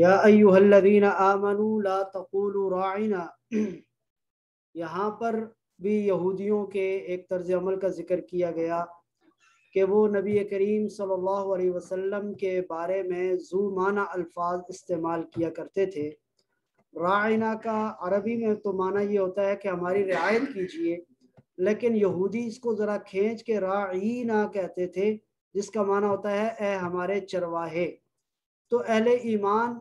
یا ایھا الذین آمنوا لا تقولوا راعنا، یہاں پر بھی یہودیوں کے ایک طرز عمل کا ذکر کیا گیا کہ وہ نبی کریم صلی اللہ علیہ وسلم کے بارے میں ذو معنی الفاظ استعمال کیا کرتے تھے۔ راعنا کا عربی میں تو معنی یہ ہوتا ہے کہ ہماری رعایت کیجئے، لیکن یہودی اس کو ذرا کھینچ کے راعینا کہتے تھے، جس کا معنی ہوتا ہے اے ہمارے چرواہے۔ تو اہل ایمان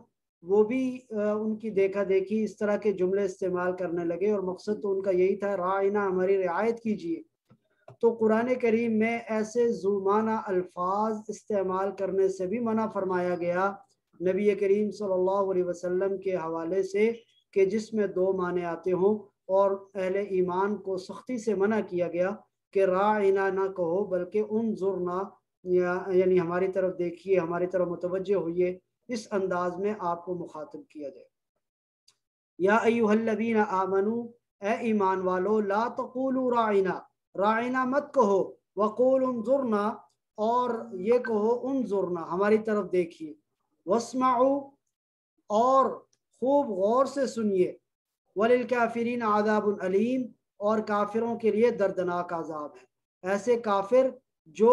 وہ بھی ان کی دیکھا دیکھی اس طرح کے جملے استعمال کرنے لگے، اور مقصد تو ان کا یہی تھا راعنا ہماری رعایت کیجئے۔ تو قرآن کریم میں ایسے ذو معنی الفاظ استعمال کرنے سے بھی منع فرمایا گیا نبی کریم صلی اللہ علیہ وسلم کے حوالے سے کہ جس میں دو معنی آتے ہوں، اور اہل ایمان کو سختی سے منع کیا گیا کہ راعنا نہ کہو بلکہ انظرنا، یعنی ہماری طرف دیکھیے، ہماری طرف متوجہ ہوئیے، اس انداز میں آپ کو مخاطب کیا جائے۔ یا ایھا الذین آمنو، اے ایمان والو، لا تقولوا راعنا، راعنا مت کہو، وقولوا انظرنا، اور یہ کہو انظرنا، ہماری طرف دیکھیے، واسمعوا، اور خوب غور سے سنیے، وللکافرین عذاب علیم، اور کافروں کے لیے دردناک عذاب ہے۔ ایسے کافر جو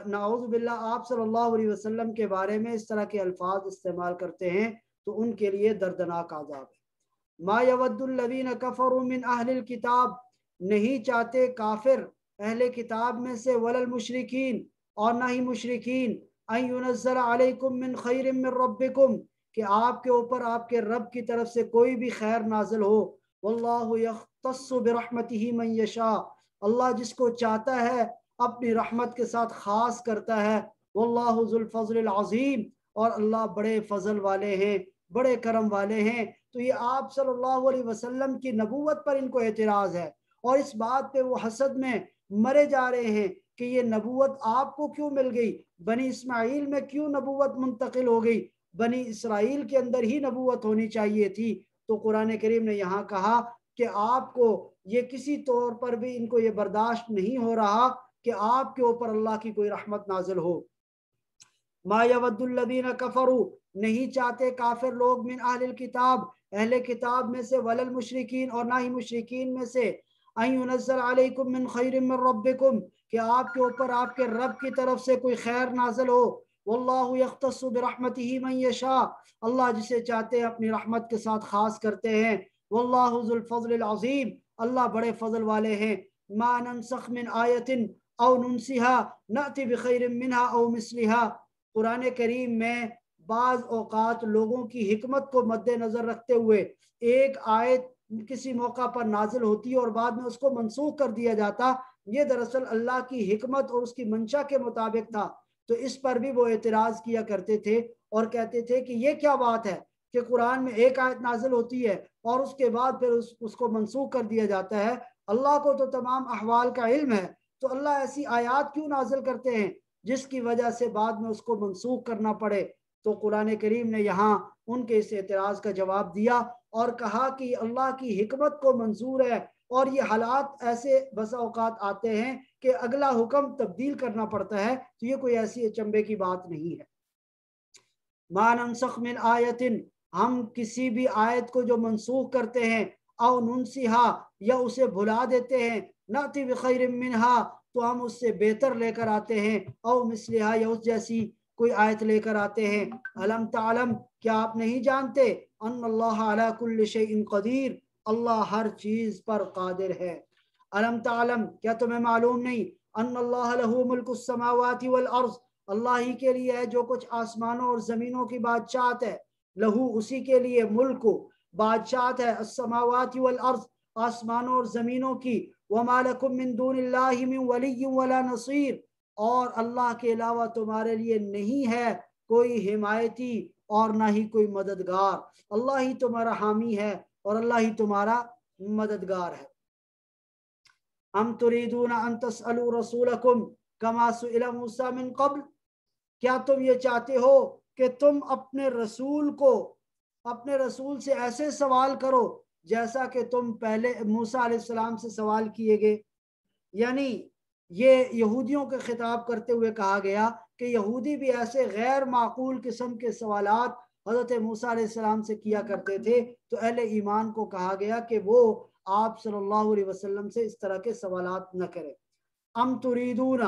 نعوذ باللہ آپ صلی اللہ علیہ وسلم کے بارے میں اس طرح کے الفاظ استعمال کرتے ہیں تو ان کے لیے دردناک عذاب ہے۔ ما یود الذین کفروا من اہل الکتاب، نہیں چاہتے کافر اہل کتاب میں سے، ولا المشرکین، اور نہ ہی مشرکین، ان ینزل علیکم من خیر من ربکم، کہ آپ کے اوپر آپ کے رب کی طرف سے کوئی بھی خیر نازل ہو۔ واللہ یختص برحمتہ من یشاء، اللہ جس کو چاہتا ہے اپنی رحمت کے ساتھ خاص کرتا ہے۔ واللہ ذو الفضل العظیم، اور اللہ بڑے فضل والے ہیں، بڑے کرم والے ہیں۔ تو یہ آپ صلی اللہ علیہ وسلم کی نبوت پر ان کو اعتراض ہے، اور اس بات پہ وہ حسد میں مرے جا رہے ہیں کہ یہ نبوت آپ کو کیوں مل گئی، بنی اسماعیل میں کیوں نبوت منتقل ہو گئی، بنی اسرائیل کے اندر ہی نبوت ہونی چاہیے تھی۔ تو قرآن کریم نے یہاں کہا کہ آپ کو یہ کسی طور پر بھی ان کو یہ برداشت نہیں ہو رہا کہ آپ کے اوپر اللہ کی کوئی رحمت نازل ہو۔ ما یود الذین کفروا، نہیں چاہتے کافر لوگ، من اہل الکتاب، اہل کتاب میں سے، ولا المشرکین، اور نہ ہی مشرکین میں سے، ان ینزل علیکم من خیر من ربکم، کہ آپ کے اوپر آپ کے رب کی طرف سے کوئی خیر نازل ہو۔ واللہ یختص برحمتہ من یشاء، اللہ جسے چاہتے ہیں اپنی رحمت کے ساتھ خاص کرتے ہیں۔ واللہ ذو الفضل العظیم، اللہ بڑے فضل والے ہیں۔ ما ننسخ من آیت او ننسها نأتی بخیر منہا او مثلہا، قرآن کریم میں بعض اوقات لوگوں کی حکمت کو مد نظر رکھتے ہوئے ایک آیت کسی موقع پر نازل ہوتی اور بعد میں اس کو منسوخ کر دیا جاتا، یہ دراصل اللہ کی حکمت اور اس کی منشا کے مطابق تھا۔ تو اس پر بھی وہ اعتراض کیا کرتے تھے اور کہتے تھے کہ یہ کیا بات ہے کہ قرآن میں ایک آیت نازل ہوتی ہے اور اس کے بعد پھر اس کو منسوخ کر دیا جاتا ہے۔ اللہ کو تو تمام احوال کا علم ہے، تو اللہ ایسی آیات کیوں نازل کرتے ہیں جس کی وجہ سے بعد میں اس کو منسوخ کرنا پڑے؟ تو قرآن کریم نے یہاں ان کے اس اعتراض کا جواب دیا اور کہا کہ اللہ کی حکمت کو منظور ہے، اور یہ حالات ایسے بسا اوقات آتے ہیں کہ اگلا حکم تبدیل کرنا پڑتا ہے، تو یہ کوئی ایسی اچنبے کی بات نہیں ہے۔ ما ننسخ من آیت، ہم کسی بھی آیت کو جو منسوخ کرتے ہیں، او ننسیہا، یا اسے بھلا دیتے ہیں، ناتی بخیر منہا، تو ہم اس سے بہتر لے کر آتے ہیں، او مثلہا، یا اس جیسی کوئی آیت لے کر آتے ہیں۔ الم تعلم، کیا آپ نہیں جانتے، ان اللہ علی کل شیء قدیر، اللہ ہر چیز پر قادر ہے۔ الم تعلم، کیا تمہیں معلوم نہیں، ان اللہ لہ ملک السماوات والارض، اللہ ہی کے لیے ہے جو کچھ آسمانوں اور زمینوں کی بادشاہت ہے، لہو، اسی کے لیے، ملک، بادشاہت ہے، السماوات والارض، آسمانوں اور زمینوں کی، وما لکم من دون اللہ من ولی ولا نصیر، اور اللہ کے علاوہ تمہارے لیے نہیں ہے کوئی حمایتی اور نہ ہی کوئی مددگار، اللہ ہی تمہارا حامی ہے اور اللہ ہی تمہارا مددگار ہے۔ ام تريدون ان تسألوا رسولکم کما سئل موسیٰ من قبل، کیا تم یہ چاہتے ہو کہ تم اپنے رسول سے ایسے سوال کرو جیسا کہ تم پہلے موسیٰ علیہ السلام سے سوال کیے گئے؟ یعنی یہ یہودیوں کے خطاب کرتے ہوئے کہا گیا کہ یہودی بھی ایسے غیر معقول قسم کے سوالات حضرت موسیٰ علیہ السلام سے کیا کرتے تھے، تو اہل ایمان کو کہا گیا کہ وہ آپ صلی اللہ علیہ وسلم سے اس طرح کے سوالات نہ کریں۔ ام تریدون،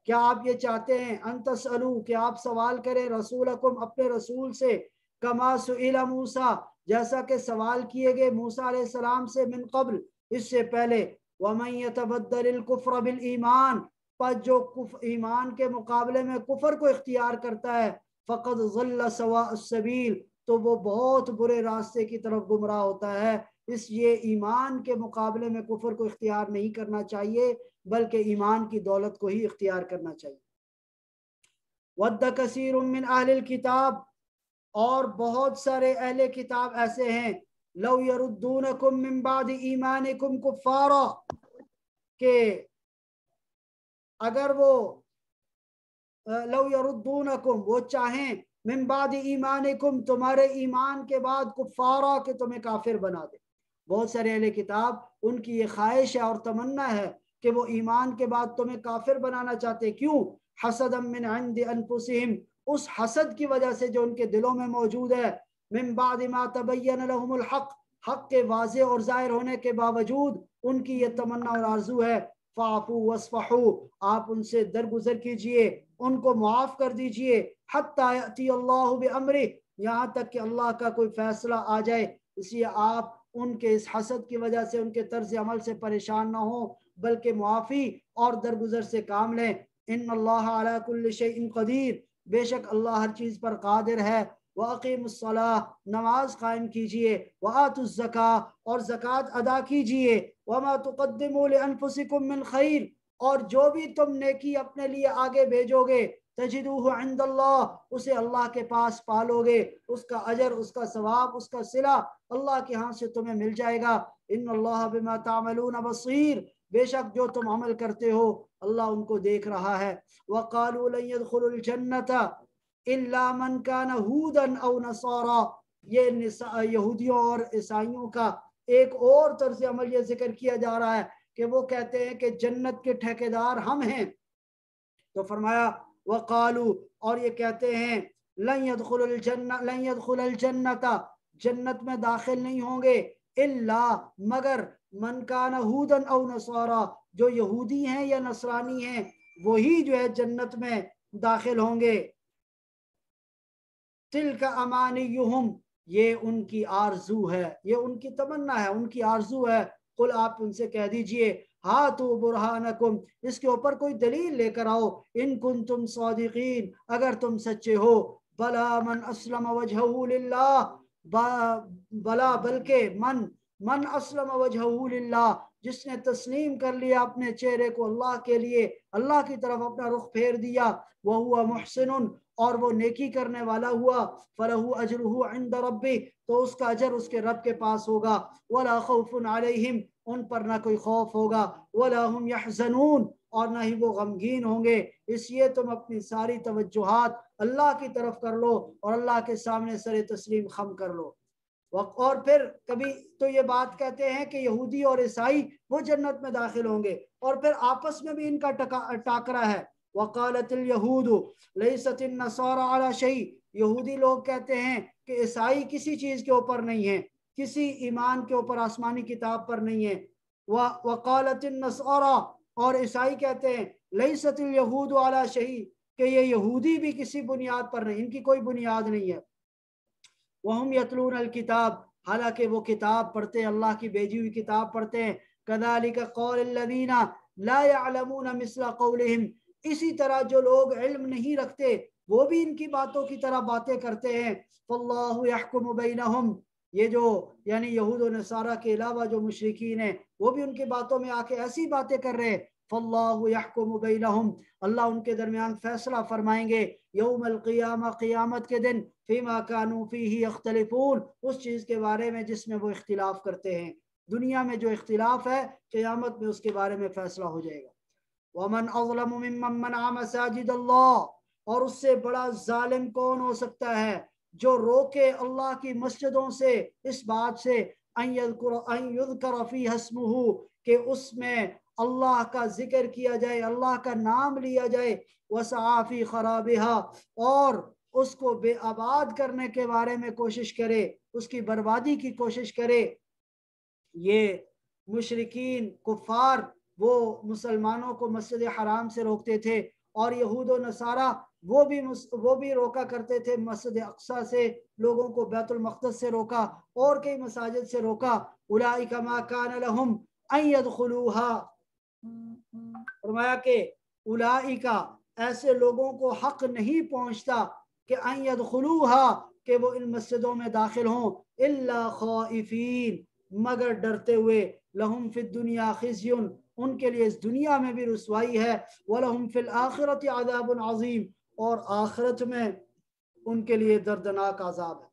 کیا آپ یہ چاہتے ہیں، ان تسألوا، کہ آپ سوال کریں رسولکم، اپنے رسول سے، کما سئل موسیٰ، جیسا کہ سوال کیے گئے موسیٰ علیہ السلام سے، من قبل، اس سے پہلے، وَمَن يَتَبَدَّلِ الْكُفْرَ بِالْإِيمَانِ، پس جو ایمان کے مقابلے میں کفر کو اختیار کرتا ہے، فَقَدْ ضَلَّ سَوَاءَ السَّبِيلِ، تو وہ بہت برے راستے کی طرف گمراہ ہوتا ہے۔ اس لیے ایمان کے مقابلے میں کفر کو اختیار نہیں کرنا چاہیے، بلکہ ایمان کی دولت کو ہی اختیار کرنا چاہیے۔ وَدَّ كَثِيرٌ مِّنْ أَهْلِ الْكِتَابِ، اور بہت سارے اہل کتاب ایسے ہیں، لَوْ يَرُدُّونَكُم مِّن بَعْدِ إِيمَانِكُمْ كُفَّارًا، کہ اگر وہ لَوْ يَرُدُّونَكُم، وہ چاہیں، من بعد ایمانکم، تمہارے ایمان کے بعد، کفارا، کہ تمہیں کافر بنا دے۔ بہت سارے اہل کتاب، ان کی یہ خواہش ہے اور تمنا ہے کہ وہ ایمان کے بعد تمہیں کافر بنانا چاہتے، کیوں؟ حسدا من عند انفسہم، اس حسد کی وجہ سے جو ان کے دلوں میں موجود ہے، من بعد ما تبین لهم الحق، حق کے واضح اور ظاہر ہونے کے باوجود ان کی یہ تمنا اور آرزو ہے، فاعفوا واصفحوا، آپ ان سے درگزر کیجئے، ان کو معاف کر دیجئے، حتی یأتی اللہ بامرہ، یہاں تک کہ اللہ کا کوئی فیصلہ آ جائے۔ اس لیے آپ ان کے اس حسد کی وجہ سے، ان کے طرز عمل سے پریشان نہ ہوں، بلکہ معافی اور درگزر سے کام لیں۔ ان اللہ علی کل شیء قدیر، بے شک اللہ ہر چیز پر قادر ہے۔ وَأَقِيمُوا الصَّلَاةَ، نماز قائم کیجئے، وَآتُوا الزَّكَاةَ، اور زکوٰۃ ادا کیجئے، وَمَا تُقَدِّمُوا لِأَنفُسِكُم مِّن خَيْرٍ، اور جو بھی تم نیکی اپنے لیے آگے بھیجو گے، تجدوہ عند اللہ، اسے اللہ کے پاس پالو گے، اس کا اجر، اس کا ثواب، اس کا صلہ اللہ کے ہاں سے تمہیں مل جائے گا۔ ان اللہ بما تعملون بصیر، بے شک جو تم عمل کرتے ہو اللہ ان کو دیکھ رہا ہے۔ وقالوا لن يدخلوا الجنة الا من كان هودا او نصارى، یہ یہودیوں اور عیسائیوں کا ایک اور طرز عمل یہ ذکر کیا جا رہا ہے کہ وہ کہتے ہیں کہ جنت کے ٹھیکیدار ہم ہیں۔ تو فرمایا وقالو، اور یہ کہتے ہیں، لن يدخل الجنة، جنت میں داخل نہیں ہوں گے، الا، مگر، من کان ہودا او نصارا، جو یہودی ہیں یا نصرانی ہیں، وہی جو ہے جنت میں داخل ہوں گے۔ تلک امانیہم، یہ ان کی آرزو ہے، یہ ان کی تمنا ہے، ان کی آرزو ہے۔ قل، آپ ان سے کہہ دیجئے، ہاتو برہانکم، اس کے اوپر کوئی دلیل لے کر آؤ، ان کنتم صادقین، اگر تم سچے ہو۔ بلا من اسلم وجہہ للہ، بلا، بلکہ، من اسلم وجہہ للہ، جس نے تسلیم کر لیا اپنے چہرے کو اللہ کے لیے، اللہ کی طرف اپنا رخ پھیر دیا، وہو محسن، اور وہ نیکی کرنے والا ہوا، فلہ اجرہ عند ربہ، تو اس کا اجر اس کے رب کے پاس ہوگا، ولا خوف علیہم، ان پر نہ کوئی خوف ہوگا، ولا ہم یحزنون، اور نہ ہی وہ غمگین ہوں گے۔ اس لیے تم اپنی ساری توجہات اللہ کی طرف کر لو اور اللہ کے سامنے سر تسلیم خم کر لو۔ اور پھر کبھی تو یہ بات کہتے ہیں کہ یہودی اور عیسائی وہ جنت میں داخل ہوں گے، اور پھر آپس میں بھی ان کا ٹاکرا ہے۔ وقالت اليہود لیست النصارى على شيء، یہودی لوگ کہتے ہیں کہ عیسائی کسی چیز کے اوپر نہیں ہیں، کسی ایمان کے اوپر، آسمانی کتاب پر نہیں ہے۔ وقالت النصارى، اور عیسائی کہتے ہیں، لیست اليہود على شيء، کہ یہ یہودی بھی کسی بنیاد پر نہیں، ان کی کوئی بنیاد نہیں ہے۔ وہم یتلون الکتاب، حالانکہ وہ کتاب پڑھتے ہیں، اللہ کی بھیجی ہوئی کتاب پڑھتے ہیں۔ کذالک قول الذین لا يعلمون مثل قولہم، اسی طرح جو لوگ علم نہیں رکھتے وہ بھی ان کی باتوں کی طرح باتیں کرتے ہیں۔ فاللہ یحکم بینہم، یہ جو یعنی یہود و نصارہ کے علاوہ جو مشرکین ہیں وہ بھی ان کی باتوں میں آ کے ایسی باتیں کر رہے ہیں۔ فاللہ یحکم بینہم، اللہ ان کے درمیان فیصلہ فرمائیں گے، یوم القیامہ، قیامت کے دن، فیما کانوا فیہ یختلفون، اس چیز کے بارے میں جس میں وہ اختلاف کرتے ہیں۔ دنیا میں جو اختلاف ہے، قیامت میں اس کے بارے میں فیصلہ ہو جائے گا۔ ومن اظلم ممن منع مساجد اللہ، اور اس سے بڑا ظالم کون ہو سکتا ہے جو روکے اللہ کی مسجدوں سے اس بات سے ان یذکر فیہا اسمہ، کہ اس میں اللہ کا ذکر کیا جائے، اللہ کا نام لیا جائے، وسعی فی خرابہا، اور اس کو بے آباد کرنے کے بارے میں کوشش کرے، اس کی بربادی کی کوشش کرے۔ یہ مشرکین کفار وہ مسلمانوں کو مسجد حرام سے روکتے تھے، اور یہود و نصارہ وہ بھی روکا کرتے تھے مسجد اقصی سے، لوگوں کو بیت المقدس سے روکا اور کئی مساجد سے روکا۔ اولئک ما کان لهم ان يدخلوها، فرمایا کہ اولئک ایسے لوگوں کو حق نہیں پہنچتا کہ ان يدخلوها کہ وہ ان مسجدوں میں داخل ہوں، الا خائفین مگر ڈرتے ہوئے، لہم فی الدنیا خزی ان کے لیے اس دنیا میں بھی رسوائی ہے، وَلَهُمْ فِي الْآخِرَةِ عَذَابٌ عَظِيمٌ اور آخرت میں ان کے لیے دردناک عذاب ہے۔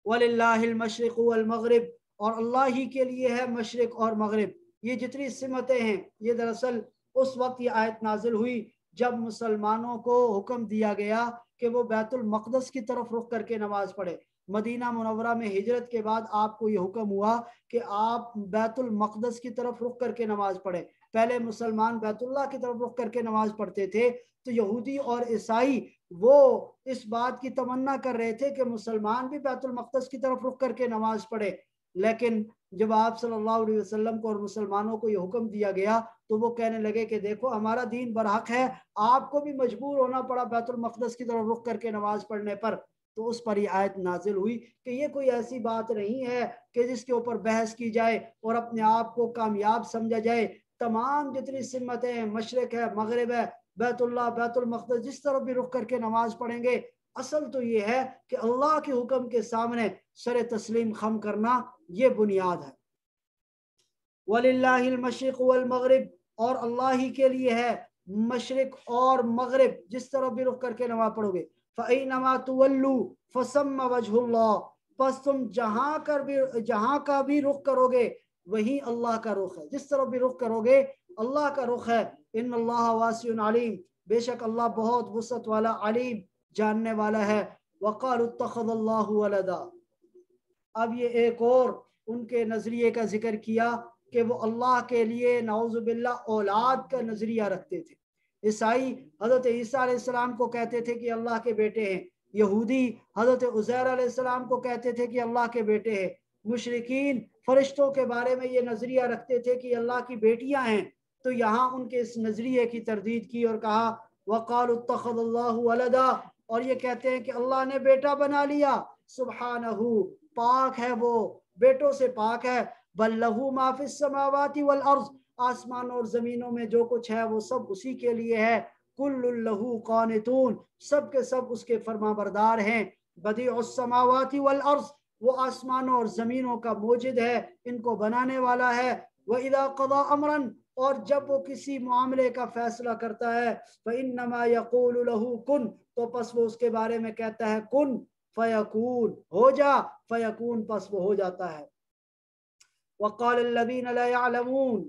وَلِلَّهِ الْمَشْرِقُ وَالْمَغْرِبُ اور اللہ ہی کے لیے ہے مشرق اور مغرب۔ یہ جتنی سمتیں ہیں یہ دراصل اس وقت یہ آیت نازل ہوئی جب مسلمانوں کو حکم دیا گیا کہ وہ بیت المقدس کی طرف رخ کر کے نماز پڑھے۔ مدینہ منورہ میں ہجرت کے بعد آپ کو یہ حکم ہوا کہ آپ بیت المقدس کی طرف رخ کر کے نماز پڑھیں۔ پہلے مسلمان بیت اللہ کی طرف رخ کر کے نماز پڑھتے تھے، تو یہودی اور عیسائی وہ اس بات کی تمنا کر رہے تھے کہ مسلمان بھی بیت المقدس کی طرف رخ کر کے نماز پڑھے۔ لیکن جب آپ صلی اللہ علیہ وسلم کو اور مسلمانوں کو یہ حکم دیا گیا تو وہ کہنے لگے کہ دیکھو ہمارا دین برحق ہے، آپ کو بھی مجبور ہونا پڑا بیت المقدس کی طرف رخ کر کے نماز پڑھنے پر۔ تو اس پر یہ آیت نازل ہوئی کہ یہ کوئی ایسی بات نہیں ہے کہ جس کے اوپر بحث کی جائے اور اپنے آپ کو کامیاب سمجھا جائے۔ تمام جتنی سمتیں ہیں، مشرق ہے، مغرب ہے، بیت اللہ، بیت المقدس، جس طرف بھی رخ کر کے نماز پڑھیں گے، اصل تو یہ ہے کہ اللہ کے حکم کے سامنے سر تسلیم خم کرنا، یہ بنیاد ہے۔ وَلِلَّهِ الْمَشْرِقُ وَالْمَغْرِبُ اور اللہ ہی کے لیے ہے مشرق اور مغرب، جس طرف بھی رخ کر کے نماز پڑھو گے۔ فَأَيْنَمَا تُوَلُّوا فَثَمَّ وَجْهُ اللَّهِ پس تم جہاں کا بھی رخ کرو گے وہی اللہ کا رخ ہے، جس طرف بھی رخ کرو گے اللہ کا رخ ہے۔ ان اللہ واسع علیم بے شک اللہ بہت وسعت والا، علیم جاننے والا ہے۔ وقالوا اتخذ اللہ ولدا اب یہ ایک اور ان کے نظریے کا ذکر کیا کہ وہ اللہ کے لیے نعوذ باللہ اولاد کا نظریہ رکھتے تھے۔ عیسائی حضرت عیسیٰ علیہ السلام کو کہتے تھے کہ اللہ کے بیٹے ہیں، یہودی حضرت عزیر علیہ السلام کو کہتے تھے کہ اللہ کے بیٹے ہیں، مشرکین فرشتوں کے بارے میں یہ نظریہ رکھتے تھے کہ اللہ کی بیٹیاں ہیں۔ تو یہاں ان کے اس نظریے کی تردید کی اور کہا وَقَالُوا اتَّخَذَ اللَّهُ وَلَدًا اور یہ کہتے ہیں کہ اللہ نے بیٹا بنا لیا، سبحانہ پاک ہے وہ، بیٹوں سے پاک ہے۔ بل لہو ما فی السماوات والارض آسمان اور زمینوں میں جو کچھ ہے وہ سب اسی کے لیے ہے۔ کل لہو قانتون سب کے سب اس کے فرما بردار ہیں۔ بدیع السماوات والارض وہ آسمانوں اور زمینوں کا موجد ہے، ان کو بنانے والا ہے۔ وَإِذَا قَضَى أَمْرًا اور جب وہ کسی معاملے کا فیصلہ کرتا ہے فَإِنَّمَا يَقُولُ لَهُ كُن تو پس وہ اس کے بارے میں کہتا ہے کن فیکون ہو جا، فیکون پس وہ ہو جاتا ہے۔ وقال الذین لا يعلمون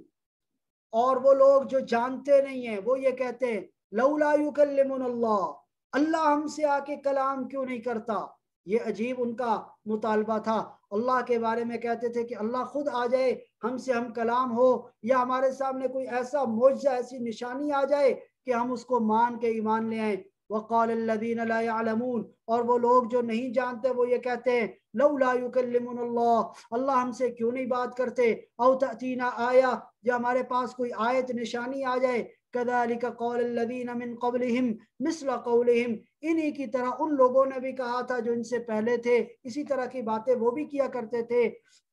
اور وہ لوگ جو جانتے نہیں ہیں وہ یہ کہتے ہیں لولا یکلمنا اللہ اللہ ہم سے آ کے کلام کیوں نہیں کرتا۔ یہ عجیب ان کا مطالبہ تھا، اللہ کے بارے میں کہتے تھے کہ اللہ خود آ جائے، ہم سے ہم کلام ہو، یا ہمارے سامنے کوئی ایسا معجزہ، ایسی نشانی آ جائے کہ ہم اس کو مان کے ایمان لے آئیں۔ وقال الذین لا يعلمون اور وہ لوگ جو نہیں جانتے وہ یہ کہتے ہیں لولا یکلمنا اللہ اللہ ہم سے کیوں نہیں بات کرتے، او تأتینا آیا یا ہمارے پاس کوئی آیت نشانی آ جائے۔ کذالک قول الذین من قبلہم مثل قولہم انہی کی طرح ان لوگوں نے بھی کہا تھا جو ان سے پہلے تھے، اسی طرح کی باتیں وہ بھی کیا کرتے تھے۔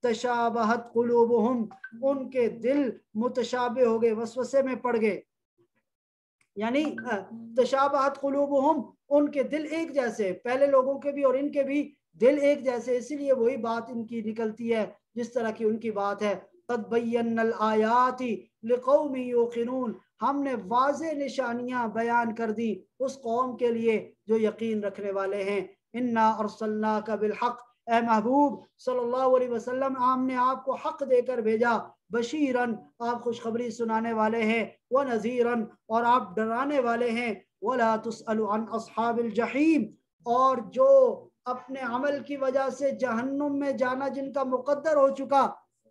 تشابہت قلوبہم ان کے دل متشابہ ہو گئے، وسوسے میں پڑ گئے، یعنی تشابہت قلوبہم ان کے دل ایک جیسے، پہلے لوگوں کے بھی اور ان کے بھی دل ایک جیسے، اسی لیے وہی بات ان کی نکلتی ہے جس طرح کی ان کی بات ہے۔ قد بینا الآیات لقوم یوقنون ہم نے واضح نشانیاں بیان کر دی اس قوم کے لیے جو یقین رکھنے والے ہیں۔ انا ارسلناک بالحق اے محبوب صلی اللہ علیہ وسلم ہم نے آپ کو حق دے کر بھیجا، بشیرن آپ خوشخبری سنانے والے ہیں، ونذیرن اور آپ ڈرانے والے ہیں، ولا تسأل عن اصحاب الجحیم اور جو اپنے عمل کی وجہ سے جہنم میں جانا جن کا مقدر ہو چکا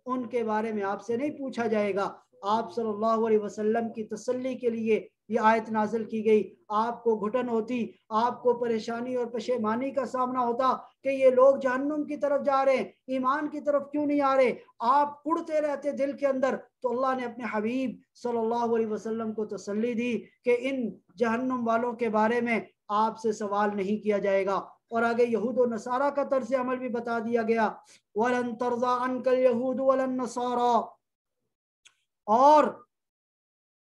ان کے بارے میں آپ سے نہیں پوچھا جائے گا۔ آپ صلی اللہ علیہ وسلم کی تسلی کے لیے یہ آیت نازل کی گئی، آپ کو گھٹن ہوتی، آپ کو پریشانی اور پشیمانی کا سامنا ہوتا کہ یہ لوگ جہنم کی طرف جا رہے ہیں، ایمان کی طرف کیوں نہیں آ رہے، آپ کڑتے رہتے دل کے اندر، تو اللہ نے اپنے حبیب صلی اللہ علیہ وسلم کو تسلی دی کہ ان جہنم والوں کے بارے میں آپ سے سوال نہیں کیا جائے گا۔ اور آگے یہود و نصارہ کا طرز عمل بھی بتا دیا گیا، وَلَن تَرْضَىٰ عَنْكَ الْيَهُودُ وَلَا النَّصَارَىٰ، اور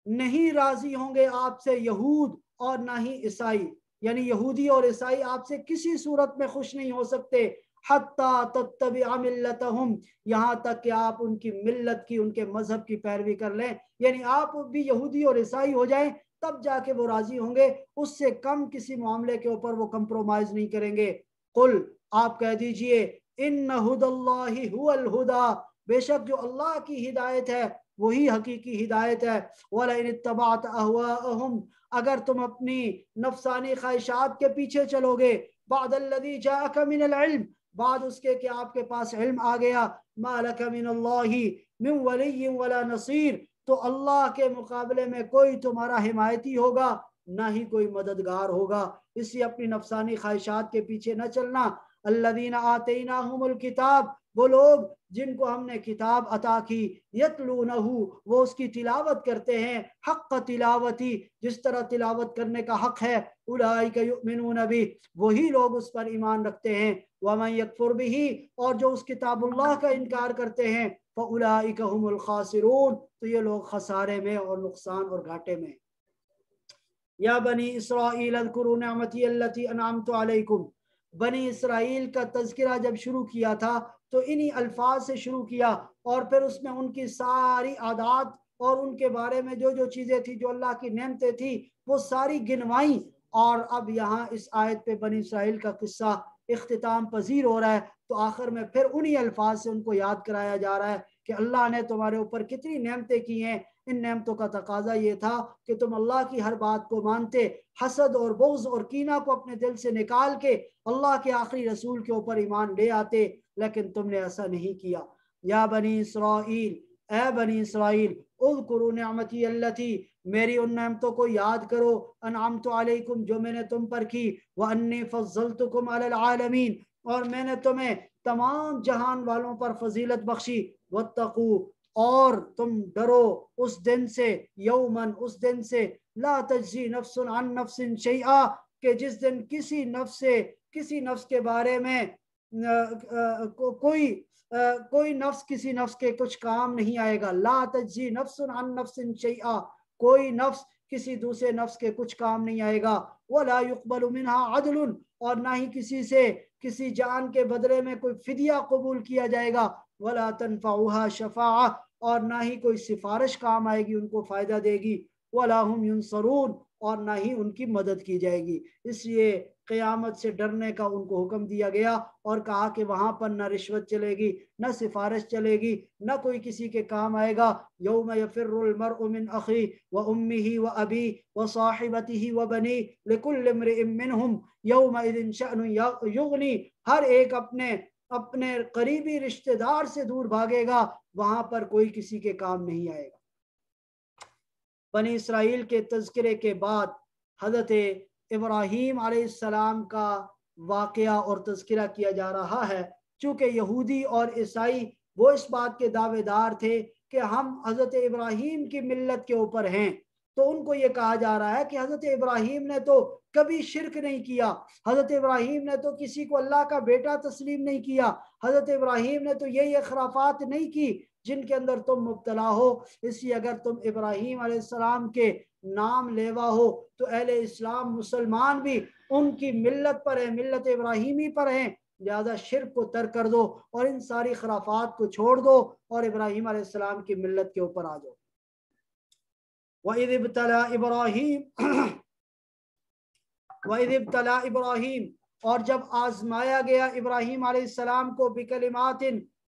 نہیں راضی ہوں گے آپ سے یہود اور نہ ہی عیسائی، یعنی یہودی اور عیسائی آپ سے کسی صورت میں خوش نہیں ہو سکتے، حَتَّىٰ تَتَّبِعَ مِلَّتَهُمْ، یہاں تک کہ آپ ان کی ملت کی، ان کے مذہب کی پیروی کر لیں، یعنی آپ بھی یہودی اور عیسائی ہو جائیں تب جا کے وہ راضی ہوں گے، اس سے کم کسی معاملے کے اوپر وہ کمپرومائز نہیں کریں گے۔ قل، آپ کہہ دیجئے، ان ہدی اللہ هو الہدی، بے شک جو اللہ کی ہدایت ہے وہی حقیقی ہدایت ہے۔ وَلَئِنِ اتَّبَعْتَ أَهْوَاءَهُمْ، اگر تم اپنی نفسانی خواہشات کے پیچھے چلو گے، بعد الذی جاءک من العلم، بعد اس کے کہ آپ کے پاس علم آ گیا، ما لک من اللہ من ولی ولا نصیر، تو اللہ کے مقابلے میں کوئی تمہارا حمایتی ہوگا نہ ہی کوئی مددگار ہوگا، اس لیے اپنی نفسانی خواہشات کے پیچھے نہ چلنا۔ الذین آتیناہم الکتاب، وہ لوگ جن کو ہم نے کتاب عطا کی، یتلونہ، وہ اس کی تلاوت کرتے ہیں، حق تلاوتی، جس طرح تلاوت کرنے کا حق ہے، اولئک یؤمنون بہ، وہی لوگ اس پر ایمان رکھتے ہیں، ومن یکفر بہ، اور جو اس کتاب اللہ کا انکار کرتے ہیں، فاولئک هم الخاسرون، تو یہ لوگ خسارے میں اور نقصان اور گھاٹے میں۔ یا بنی اسرائیل اذکروا نعمتی التی انعمت علیکم، بنی اسرائیل کا تذکرہ جب شروع کیا تھا تو انہی الفاظ سے شروع کیا، اور پھر اس میں ان کی ساری عادات اور ان کے بارے میں جو جو چیزیں تھی، جو اللہ کی نعمتیں تھی، وہ ساری گنوائیں، اور اب یہاں اس آیت پہ بنی اسرائیل کا قصہ اختتام پذیر ہو رہا ہے، تو آخر میں پھر انہی الفاظ سے ان کو یاد کرایا جا رہا ہے کہ اللہ نے تمہارے اوپر کتنی نعمتیں کی ہیں، ان نعمتوں کا تقاضا یہ تھا کہ تم اللہ کی ہر بات کو مانتے، حسد اور بغض اور کینہ کو اپنے دل سے نکال کے اللہ کے آخری رسول کے اوپر ایمان لے آتے، لیکن تم نے ایسا نہیں کیا۔ یا بنی اسرائیل، اے بنی اسرائیل، اذکروا نعمتی التی، میری ان نعمتوں کو یاد کرو، انعمت علیکم، جو میں نے تم پر کی، وانی فضلتکم علی العالمین، اور میں نے تمہیں تمام جہان والوں پر فضیلت بخشی، واتقوا، اور تم ڈرو اس دن سے، یومن، اس دن سے، لا تجزی نفس عن نفس شیئا، کہ جس دن کسی نفس کے بارے میں کوئی نفس کسی نفس کے کچھ کام نہیں آئے گا، لا تجزی نفس عن نفس شیئا، کوئی نفس کسی دوسرے نفس کے کچھ کام نہیں آئے گا، ولا يقبل منها عدل، اور نہ ہی کسی سے کسی جان کے بدلے میں کوئی فدیہ قبول کیا جائے گا، ولا تنفعها شفاعہ، اور نہ ہی کوئی سفارش کام آئے گی، ان کو فائدہ دے گی، ولا هم ينصرون، اور نہ ہی ان کی مدد کی جائے گی۔ اس لیے قیامت سے ڈرنے کا ان کو حکم دیا گیا، اور کہا کہ وہاں پر نہ رشوت چلے گی، نہ سفارش چلے گی، نہ کوئی کسی کے کام آئے گا۔ یوم یفر المرء من اخی وامہ وابی وصاحبتہ وبنی لکل امرئ منہم یومئذ شأن یغنی، ہر ایک اپنے قریبی رشتہ دار سے دور بھاگے گا، وہاں پر کوئی کسی کے کام نہیں آئے گا۔ بنی اسرائیل کے تذکرے کے بعد حضرت ابراہیم علیہ السلام کا واقعہ اور تذکرہ کیا جا رہا ہے، چونکہ یہودی اور عیسائی وہ اس بات کے دعوے دار تھے کہ ہم حضرت ابراہیم کی ملت کے اوپر ہیں، تو ان کو یہ کہا جا رہا ہے کہ حضرت ابراہیم نے تو کبھی شرک نہیں کیا، حضرت ابراہیم نے تو کسی کو اللہ کا بیٹا تسلیم نہیں کیا، حضرت ابراہیم نے تو یہ خرافات نہیں کی جن کے اندر تم مبتلا ہو، اس لیے اگر تم ابراہیم علیہ السلام کے نام لیوا ہو تو اہل اسلام مسلمان بھی ان کی ملت پر ہیں، ملت ابراہیمی پر ہیں، لہذا شرک کو ترک کر دو اور ان ساری خرافات کو چھوڑ دو اور ابراہیم علیہ السلام کی ملت کے اوپر آ جاؤ۔ وَإِذِ ابْتَلَىٰ إِبْرَاهِيمَ، اور جب آزمایا گیا ابراہیم علیہ السلام کو بکلمات،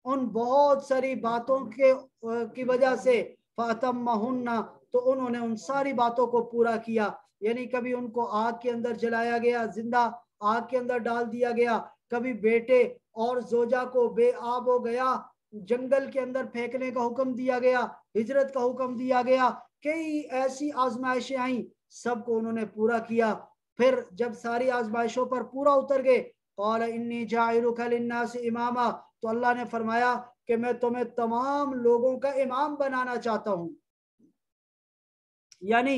ان بہت ساری باتوں کی وجہ سے، فَأَتَمَّهُنَّ، تو انہوں نے ان ساری باتوں کو پورا کیا، یعنی کبھی ان کو آگ کے اندر جلایا گیا، زندہ آگ کے اندر ڈال دیا گیا، کبھی بیٹے اور زوجہ کو بے آب ہو گیا جنگل کے اندر پھینکنے کا حکم دیا گیا، ہجرت کا حکم دیا گیا، کئی ایسی آزمائشیں آئیں، سب کو انہوں نے پورا کیا۔ پھر جب ساری آزمائشوں پر پورا اتر گئے، قال انی جاعلک للناس اماما، تو اللہ نے فرمایا کہ میں تمہیں تمام لوگوں کا امام بنانا چاہتا ہوں، یعنی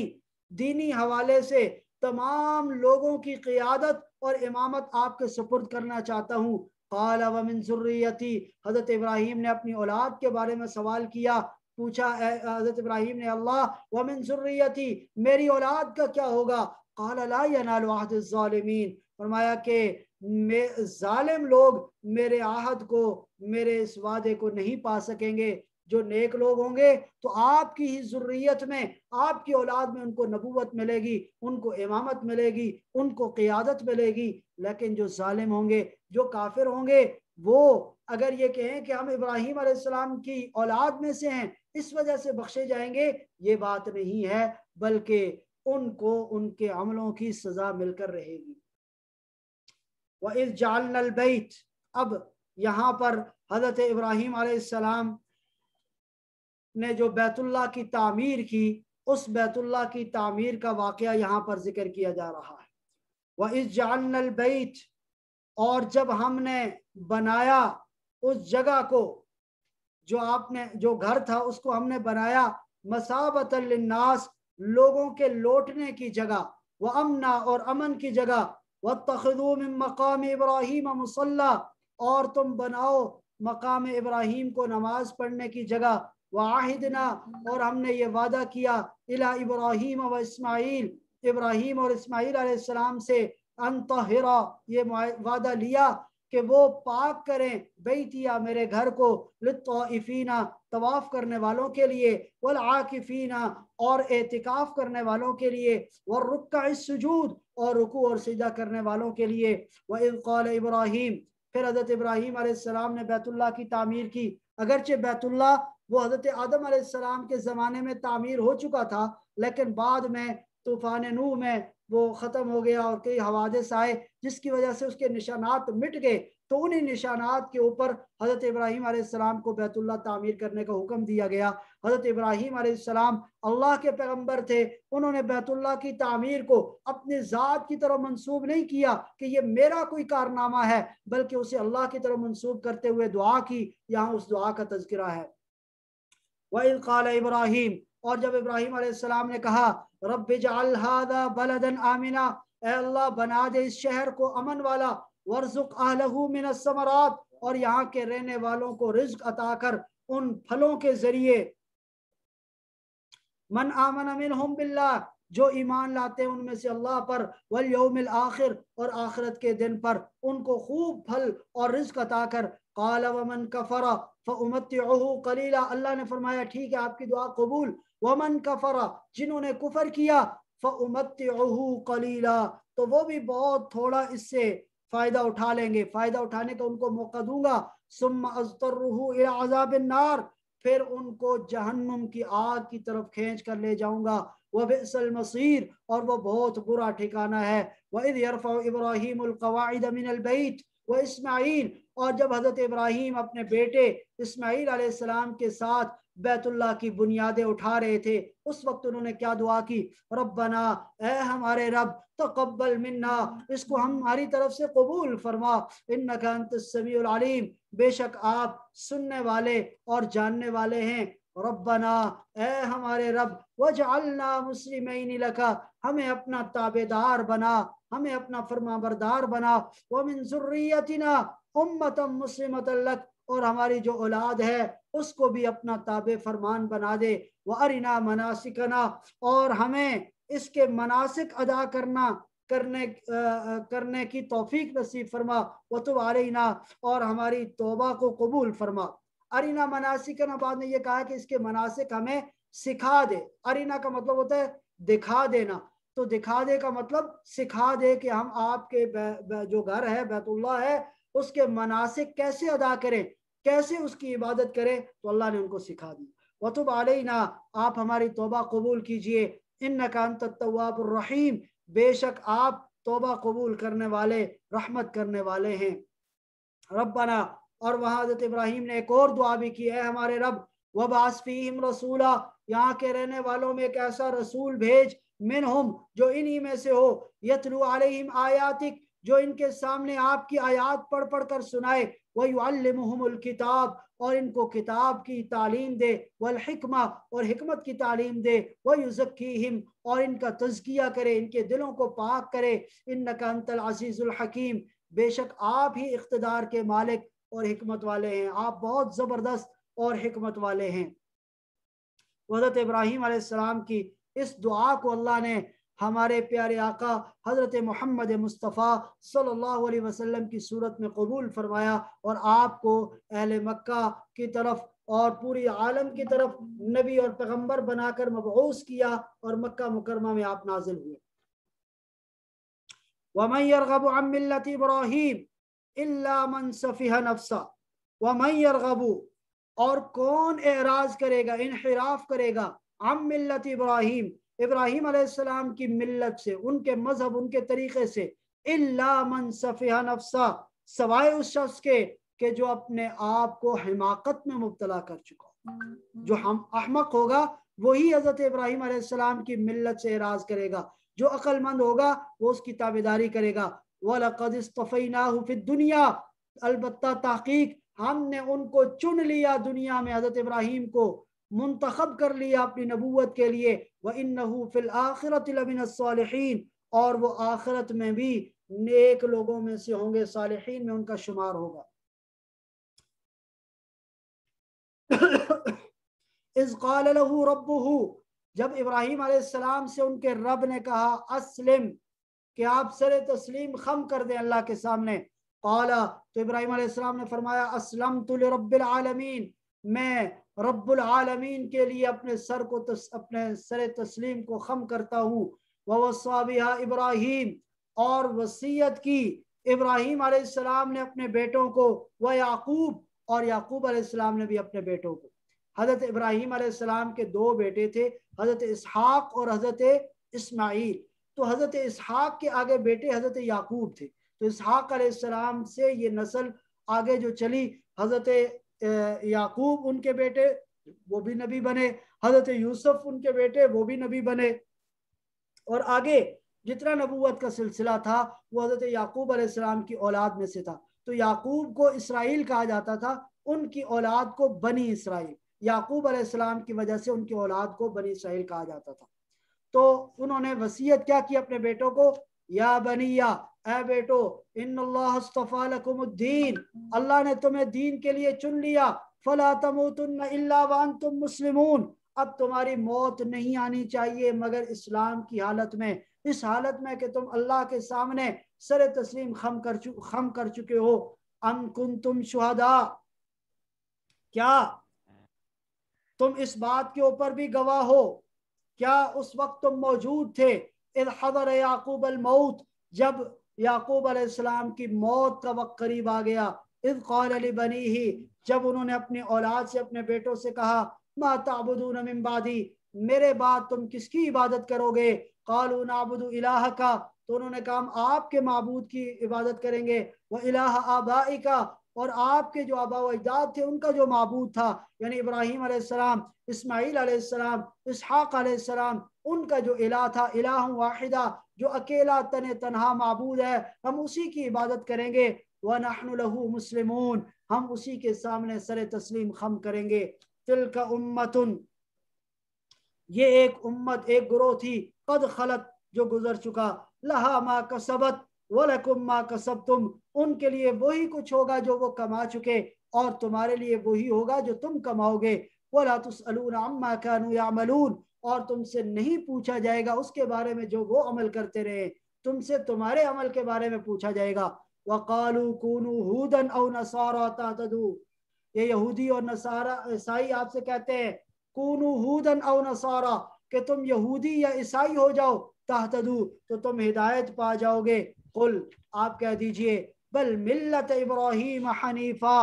دینی حوالے سے تمام لوگوں کی قیادت اور امامت آپ کے سپرد کرنا چاہتا ہوں۔ قال ومن ذریتی، حضرت ابراہیم نے اپنی اولاد کے بارے میں سوال کیا، پوچھا حضرت ابراہیم نے اللہ ومن ذریتی، میری اولاد کا کیا ہوگا؟ قال لا ینال عہد الظالمین، فرمایا کہ ظالم لوگ میرے عہد کو، میرے اس وعدے کو نہیں پا سکیں گے۔ جو نیک لوگ ہوں گے تو آپ کی ہی ذریت میں، آپ کی اولاد میں ان کو نبوت ملے گی، ان کو امامت ملے گی، ان کو قیادت ملے گی۔ لیکن جو ظالم ہوں گے، جو کافر ہوں گے، وہ اگر یہ کہیں کہ ہم ابراہیم علیہ السلام کی اولاد میں سے ہیں اس وجہ سے بخشے جائیں گے، یہ بات نہیں ہے، بلکہ ان کو ان کے عملوں کی سزا مل کر رہے گی۔ وَإِذْ جَعَلْنَا الْبَيْتِ، اب یہاں پر حضرت ابراہیم علیہ السلام نے جو بیت اللہ کی تعمیر کی، اس بیت اللہ کی تعمیر کا واقعہ یہاں پر ذکر کیا جا رہا ہے۔ وَإِذْ جَعَلْنَا الْبَيْتِ، اور جب ہم نے بنایا اس جگہ کو، جو آپ نے جو گھر تھا اس کو ہم نے بنایا مثابۃ للناس، لوگوں کے لوٹنے کی جگہ، وَأَمْنًا، اور امن کی جگہ، وَاتَّخِذُوا مِن مَقَامِ إِبْرَاهِيمَ مُصَلًّى، اور تم بناؤ مقام ابراہیم کو نماز پڑھنے کی جگہ، وَعَهِدْنَا، اور ہم نے یہ وعدہ کیا، إِلَىٰ إِبْرَاهِيمَ وَإِسْمَاعِيلَ، ابراہیم اور اسماعیل علیہ السلام سے، أَن طَهِرَ، یہ وعدہ لیا کہ وہ پاک کریں، بیتیا، میرے گھر کو، للطائفین، طواف کرنے والوں کے لیے، والعاکفین، اور اعتکاف کرنے والوں کے لیے، والرکع السجود، اور رکوع اور سجدہ کرنے والوں کے لیے۔ وَإِذْ قَالَ إِبْرَاهِيمُ، پھر حضرت ابراہیم علیہ السلام نے بیت اللہ کی تعمیر کی، اگرچہ بیت اللہ وہ حضرت آدم علیہ السلام کے زمانے میں تعمیر ہو چکا تھا، لیکن بعد میں طوفان نوح میں وہ ختم ہو گیا اور کئی حوادث آئے جس کی وجہ سے اس کے نشانات مٹ گئے، تو انہی نشانات کے اوپر حضرت ابراہیم علیہ السلام کو بیت اللہ تعمیر کرنے کا حکم دیا گیا۔ حضرت ابراہیم علیہ السلام اللہ کے پیغمبر تھے، انہوں نے بیت اللہ کی تعمیر کو اپنی ذات کی طرف منسوب نہیں کیا کہ یہ میرا کوئی کارنامہ ہے، بلکہ اسے اللہ کی طرف منسوب کرتے ہوئے دعا کی، یہاں اس دعا کا تذکرہ ہے۔ وَإِذْ قَالَ إِبْرَاهِيمُ، اور جب ابراہیم علیہ السلام نے کہا، رَبِّ اجْعَلْ هَذَا بَلَدًا آمِنًا، اے اللہ بنا دے اس شہر کو امن والا، وَارْزُقْ أَهْلَهُ مِنَ الثَّمَرَاتِ، اور یہاں کے رہنے والوں کو رزق عطا کر ان پھلوں کے ذریعے، من آمن منہم باللہ، جو ایمان لاتے ہیں ان میں سے اللہ پر، والیوم الآخر، اور آخرت کے دن پر، ان کو خوب پھل اور رزق عطا کر۔ قال ومن کفر فأمتعہ قلیلا، اللہ نے فرمایا ٹھیک ہے آپ کی دعا قبول، ومن کفر، جنہوں نے کفر کیا، فأمتعہ قلیلا، تو وہ بھی بہت تھوڑا اس سے فائدہ اٹھا لیں گے، فائدہ اٹھانے کا ان کو موقع دوں گا۔ ثم اضطرہ الی عذاب النار، پھر ان کو جہنم کی آگ کی طرف کھینچ کر لے جاؤں گا۔ وَبِئْسَ الْمَصِيرُ، اور وہ بہت برا ٹھکانہ ہے۔ وَإِذْ يَرْفَعُ إِبْرَاهِيمُ الْقَوَاعِدَ مِنَ الْبَيْتِ وَإِسْمَاعِيلُ، اور جب حضرت ابراہیم اپنے بیٹے اسماعیل علیہ السلام کے ساتھ بیت اللہ کی بنیادیں اٹھا رہے تھے، اس وقت انہوں نے کیا دعا کی؟ ربنا، اے ہمارے رب، تقبل منا، اس کو ہماری طرف سے قبول فرما، انک انت السمیع العلیم، بے شک آپ سننے والے اور جاننے والے ہیں۔ ربنا، اے ہمارے رب، وجعلنا مسلمین لک، ہمیں اپنا تابعدار بنا، ہمیں اپنا فرما بردار بنا، ومن ذریتنا امتا مسلمتا لک، اور ہماری جو اولاد ہے اس کو بھی اپنا تابع فرمان بنا دے، وارنا مناسکنا، اور ہمیں اس کے مناسک ادا کرنے کی توفیق نصیب فرما، وتب علینا، اور ہماری توبہ کو قبول فرما۔ ارینا مناسکنا، بعد نے یہ کہا کہ اس کے مناسک ہمیں سکھا دے۔ ارینا کا مطلب ہوتا ہے دکھا دینا، تو دکھا دے کا مطلب سکھا دے کہ ہم آپ کے جو گھر ہے بیت اللہ ہے اس کے مناسک کیسے ادا کریں، کیسے اس کی عبادت کریں، تو اللہ نے ان کو سکھا دی۔ وتب علینا، آپ ہماری توبہ قبول کیجئے، انک انت التواب الرحیم، بے شک آپ توبہ قبول کرنے والے، رحمت کرنے والے ہیں۔ ربنا، اور وہاں حضرت ابراہیم نے ایک اور دعا بھی کی، اے ہمارے رب وَبَعَثْ فِيهِمْ رَسُولًا، یہاں کے رہنے والوں میں ایک ایسا رسول بھیج، منہم جو انہی میں سے ہو، یتلو علیہم آیاتک جو ان کے سامنے آپ کی آیات پڑھ پڑھ کر سنائے، وَيُعَلِّمُهُمُ الْكِتَابَ اور ان کو کتاب کی تعلیم دے، والحکمہ اور حکمت کی تعلیم دے، وَيُزَكِّيهِمْ اور ان کا تزکیہ کرے، ان کے دلوں کو پاک کرے، اِنَّكَ أَنْتَ الْعَزِيزُ الْحَكِيمُ بے شک آپ ہی اقتدار کے مالک اور حکمت والے ہیں، آپ بہت زبردست اور حکمت والے ہیں۔ حضرت ابراہیم علیہ السلام کی اس دعا کو اللہ نے ہمارے پیارے آقا حضرت محمد مصطفیٰ صلی اللہ علیہ وسلم کی صورت میں قبول فرمایا، اور آپ کو اہل مکہ کی طرف اور پوری عالم کی طرف نبی اور پیغمبر بنا کر مبعوث کیا، اور مکہ مکرمہ میں آپ نازل ہوئے۔ وَمَن يَرْغَبُ عَن مِّلَّةِ إِبْرَاهِيمَ إِلَّا مَن سَفِهَ نَفْسَهُ وَمَن يَرْغَبُ اور کون اعراض کرے گا، انحراف کرے گا، عن ملت ابراہیم ابراہیم علیہ السلام کی ملت سے، ان کے مذہب، ان کے طریقے سے، الا من سفہ نفسہ سوائے اس شخص کے کہ جو اپنے آپ کو حماقت میں مبتلا کر چکا، جو احمق ہوگا وہی حضرت ابراہیم علیہ السلام کی ملت سے اعراض کرے گا، جو عقل مند ہوگا وہ اس کی تابعداری کرے گا۔ وَلَقَدِ اصْطَفَيْنَاهُ فِي الدُّنْيَا البتہ تحقیق ہم نے ان کو چن لیا دنیا میں، حضرت ابراہیم کو منتخب کر لیا اپنی نبوت کے لیے، وَإِنَّهُ فِي الْآخِرَةِ لَمِنَ الصَّالِحِينَ اور وہ آخرت میں بھی نیک لوگوں میں سے ہوں گے، صالحین میں ان کا شمار ہوگا۔ اذ قال له ربه جب ابراہیم علیہ السلام سے ان کے رب نے کہا اسلم کہ آپ سر تسلیم خم کر دیں اللہ کے سامنے، قال تو ابراہیم علیہ السلام نے فرمایا اسلمت لرب العالمین میں رب العالمین کے لیے اپنے سر تسلیم کو خم کرتا ہوں۔ ووصى بها ابراہیم اور وصیت کی ابراہیم علیہ السلام نے اپنے بیٹوں کو، ویعقوب اور یعقوب علیہ السلام نے بھی اپنے بیٹوں کو۔ حضرت ابراہیم علیہ السلام کے دو بیٹے تھے، حضرت اسحاق اور حضرت اسماعیل، تو حضرت اسحاق کے آگے بیٹے حضرت یعقوب تھے، تو اسحاق علیہ السلام سے یہ نسل آگے جو چلی، حضرت یعقوب ان کے بیٹے وہ بھی نبی بنے، حضرت یوسف ان کے بیٹے وہ بھی نبی بنے، اور آگے جتنا نبوت کا سلسلہ تھا وہ حضرت یعقوب علیہ السلام کی اولاد میں سے تھا۔ تو یعقوب کو اسرائیل کہا جاتا تھا، ان کی اولاد کو بنی اسرائیل، یعقوب علیہ السلام کی وجہ سے ان کی اولاد کو بنی اسرائیل کہا جاتا تھا۔ تو انہوں نے وصیت کیا کی اپنے بیٹوں کو، یا بنیا اے بیٹو ان اللہ اصطفیٰ لکم الدین اللہ نے تمہیں دین کے لیے چن لیا، فلا تموتن الا وانتم مسلمون اب تمہاری موت نہیں آنی چاہیے مگر اسلام کی حالت میں، اس حالت میں کہ تم اللہ کے سامنے سر تسلیم خم کر چکے ہو۔ ام کنتم شہداء کیا تم اس بات کے اوپر بھی گواہ ہو، کیا اس وقت تم موجود تھے، اذ حضر یعقوب الموت جب یعقوب علیہ السلام کی موت کا وقت قریب آ گیا، اذ قال لبنیہ جب انہوں نے اپنی اولاد سے اپنے بیٹوں سے کہا، ما تعبدون من بعدی میرے بعد تم کس کی عبادت کرو گے، قالوا نعبد الہک تو انہوں نے کہا ہم آپ کے معبود کی عبادت کریں گے، وَإِلَٰهَ آبَائِكَ اور آپ کے جو آبا و اجداد تھے ان کا جو معبود تھا، یعنی ابراہیم علیہ السلام، اسماعیل علیہ السلام، اسحاق علیہ السلام، ان کا جو الہ تھا، الہ واحدہ جو اکیلا تنہا معبود ہے، ہم اسی کی عبادت کریں گے، وَنَحْنُ لَهُ مُسْلِمُونَ ہم اسی کے سامنے سر تسلیم خم کریں گے۔ تِلْكَ أُمَّةٌ یہ ایک امت، ایک گروہ تھی، قد خلت جو گزر چکا، لہا ما کسبت وَلَكُمْ مَا كَسَبْتُمْ ان کے لیے وہی کچھ ہوگا جو وہ کما چکے اور تمہارے لیے وہی ہوگا جو تم کماؤ گے، وَلَا تُسْأَلُونَ عَمَّا كَانُوا يَعْمَلُونَ اور تم سے نہیں پوچھا جائے گا اس کے بارے میں جو وہ عمل کرتے رہے، تم سے تمہارے عمل کے بارے میں پوچھا جائے گا۔ وَقَالُوا كُونُوا هُودًا أَوْ نَصَارَىٰ تَهْتَدُوا یہ یہودی اور نصارہ عیسائی آپ سے کہتے ہیں کونوا ہودن او نصارا کہ تم یہودی یا عیسائی ہو جاؤ، تہتدو تو تم ہدایت پا جاؤ گے، قل آپ کہہ دیجئے بل ملت ابراہیم حنیفا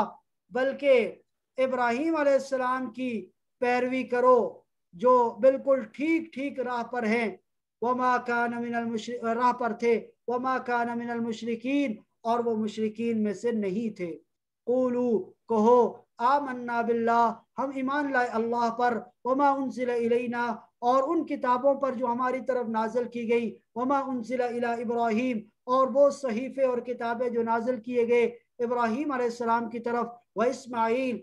بلکہ ابراہیم علیہ السلام کی پیروی کرو جو بالکل ٹھیک راہ پر ہیں، وما کان من راہ پر تھے، وما کان من المشرکین اور وہ مشرکین میں سے نہیں تھے۔ قولو کہو آمنا باللہ ہم ایمان لائے اللہ پر وما انزل الینا اور ان کتابوں پر جو ہماری طرف نازل کی گئی وما انزل الی ابراہیم اور وہ صحیفے اور کتابیں جو نازل کیے گئے ابراہیم علیہ السلام کی طرف و اسماعیل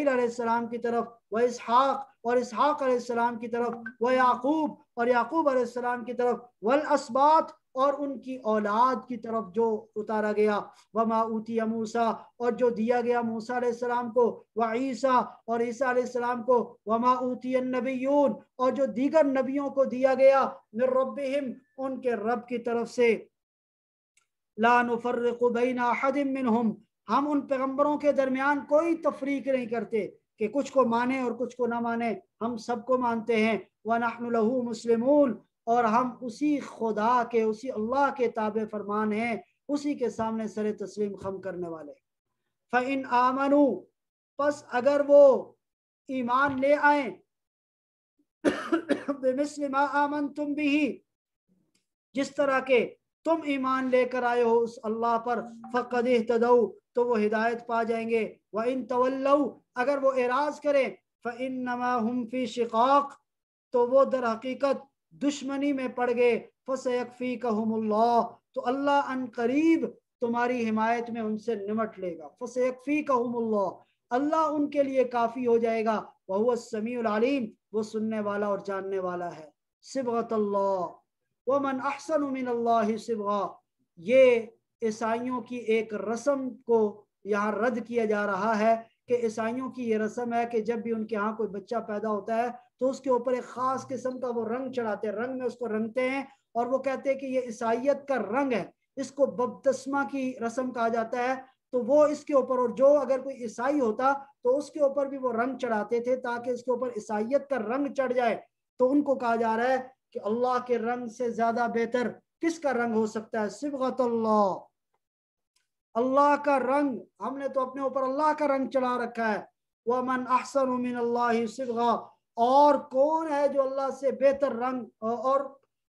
علیہ السلام کی طرف و اسحاق اور اسحاق علیہ السلام کی طرف و یعقوب اور یعقوب علیہ السلام کی طرف والاسباط اور ان کی اولاد کی طرف جو اتارا گیا وما اوتی موسیٰ اور جو دیا گیا موسیٰ علیہ السلام کو وعیسیٰ اور عیسیٰ علیہ السلام کو وما اوتی النبیون اور جو دیگر نبیوں کو دیا گیا من ربہم ان کے رب کی طرف سے لا نفرق بین احد منہم ہم ان پیغمبروں کے درمیان کوئی تفریق نہیں کرتے کہ کچھ کو مانے اور کچھ کو نہ مانے ہم سب کو مانتے ہیں وَنَحْنُ لَهُ مُسْلِمُونَ اور ہم اسی خدا کے اسی اللہ کے تابع فرمان ہیں اسی کے سامنے سر تسلیم خم کرنے والے فَإِنْ آمَنُوا پس اگر وہ ایمان لے آئیں بِمِثْلِ مَا آمَنْتُمْ بِهِ جس طرح کے تم ایمان لے کر آئے ہو اس اللہ پر فَقَدْ اهْتَدَوْا تو وہ ہدایت پا جائیں گے وَإِن تَوَلَّوْا اگر وہ اعراض کریں فَإِنَّمَا هُمْ فِي شِقَاقٍ تو وہ در حقیقت دشمنی میں پڑ گئے فَسَيَكْفِيكَهُمُ اللَّهُ تو اللہ ان قریب تمہاری حمایت میں ان سے نمٹ لے گا فَسَيَكْفِيكَهُمُ اللَّهُ اللہ ان کے لیے کافی ہو جائے گا وَهُوَ السَّمِيعُ الْعَلِيمُ وہ سننے والا اور جاننے والا ہے صبغۃ اللہ وَمَنْ أَحْسَنُ مِنَ اللَّهِ صِبْغًا یہ عیسائیوں کی ایک رسم کو یہاں رد کیا جا رہا ہے کہ عیسائیوں کی یہ رسم ہے کہ جب بھی ان کے ہاں کوئی بچہ پیدا ہوتا ہے تو اس کے اوپر ایک خاص قسم کا وہ رنگ چڑھاتے ہیں رنگ میں اس کو رنگتے ہیں اور وہ کہتے ہیں کہ یہ عیسائیت کا رنگ ہے اس کو بپتسمہ کی رسم کہا جاتا ہے تو وہ اس کے اوپر اور جو اگر کوئی عیسائی ہوتا تو اس کے اوپر بھی وہ رنگ چڑھاتے تھے تاکہ اس کے اوپر عیسائیت کا رنگ چڑھ جائے تو ان کو کہا جا رہا ہے کہ اللہ کے رنگ سے زیادہ بہتر کس کا رنگ ہو سکتا ہے صبغۃ اللہ اللہ کا رنگ ہم نے تو اپنے اوپر اللہ کا رنگ چڑھا رکھا ہے وَمَنْ أَحْسَنُ مِنَ اللَّهِ صِبْغًا اور کون ہے جو اللہ سے بہتر رنگ اور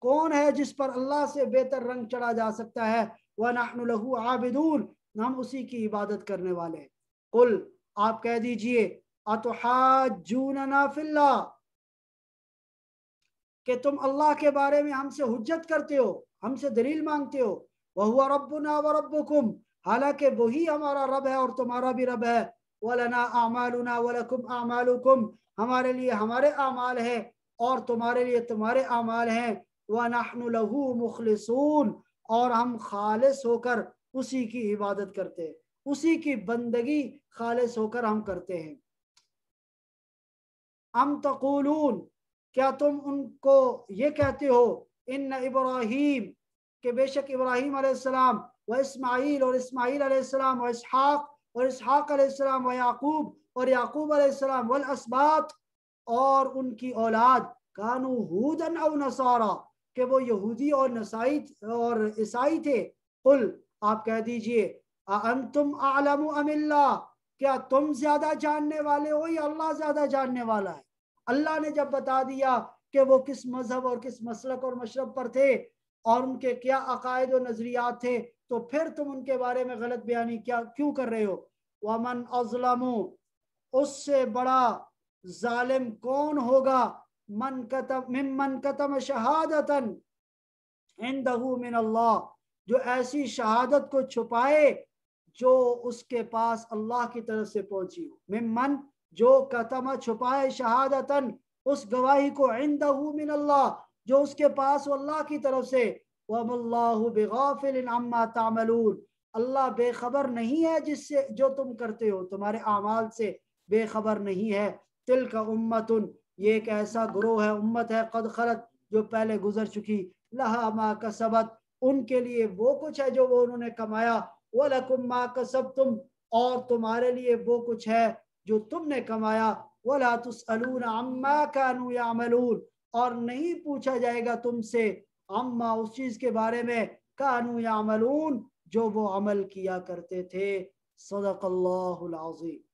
کون ہے جس پر اللہ سے بہتر رنگ چڑھا جا سکتا ہے وَنَحْنُ لَهُ عَابِدُونَ ہم اسی کی عبادت کرنے والے ہیں قل آپ کہہ دیجئے أَتُحَاجُّونَنَا فِي اللَّهِ کہ تم اللہ کے بارے میں ہم سے حجت کرتے ہو ہم سے دلیل مانگتے ہو وَهُوَ رَبُّنَا وَرَبُّكُمْ حالانکہ وہی ہمارا رب ہے اور تمہارا بھی رب ہے وَلَنَا أَعْمَالُنَا وَلَكُمْ أَعْمَالُكُمْ ہمارے لیے ہمارے اعمال ہیں اور تمہارے لیے تمہارے اعمال ہیں وَنَحْنُ لَهُ مُخْلِصُونَ اور ہم خالص ہو کر اسی کی عبادت کرتے ہیں اسی کی بندگی خالص ہو کر ہم کرتے ہیں ام تقولون کیا تم ان کو یہ کہتے ہو ان ابراہیم کہ بے شک ابراہیم علیہ السلام و اسماعیل اور اسماعیل علیہ السلام و اسحاق اور اسحاق علیہ السلام و یعقوب اور یعقوب علیہ السلام والاسباط اور ان کی اولاد کانو ہودن او نصارا کہ وہ یہودی اور نصائی اور عیسائی تھے قل آپ کہہ دیجئے انتم اعلم ام اللہ کیا تم زیادہ جاننے والے ہو یا اللہ زیادہ جاننے والا ہے اللہ نے جب بتا دیا کہ وہ کس مذہب اور کس مسلک اور مشرب پر تھے اور ان کے کیا عقائد و نظریات تھے تو پھر تم ان کے بارے میں غلط بیانی کیوں کر رہے ہو وَمَنْ أَظْلَمُ اس سے بڑا ظالم کون ہوگا ممن کتم شہادتاً عندہ من اللہ جو ایسی شہادت کو چھپائے جو اس کے پاس اللہ کی طرف سے پہنچی ہو ممن جو کتم چھپائے شہادتاً اس گواہی کو عندہ من اللہ جو اس کے پاس اللہ کی طرف سے وَمَا اللَّهُ بِغَافِلٍ عَمَّا تَعْمَلُونَ اللہ بے خبر نہیں ہے جس سے جو تم کرتے ہو تمہارے اعمال سے بے خبر نہیں ہے تلک امتن یہ ایک ایسا گروہ ہے امت ہے قد خلت جو پہلے گزر چکی لہا ما کسبت ان کے لیے وہ کچھ ہے جو وہ انہوں نے کمایا وَلَكُمْ مَا كَسَبْتُمْ اور تمہارے لیے وہ کچھ ہے جو تم نے کمایا وَلَا تُسْأَلُونَ عَمَّا كَانُوا يَعْمَلُونَ اور نہیں پوچھا جائے گا تم سے عما اس چیز کے بارے میں كَانُوا يَعْمَلُونَ جو وہ عمل کیا کرتے تھے صدق اللہ العظیم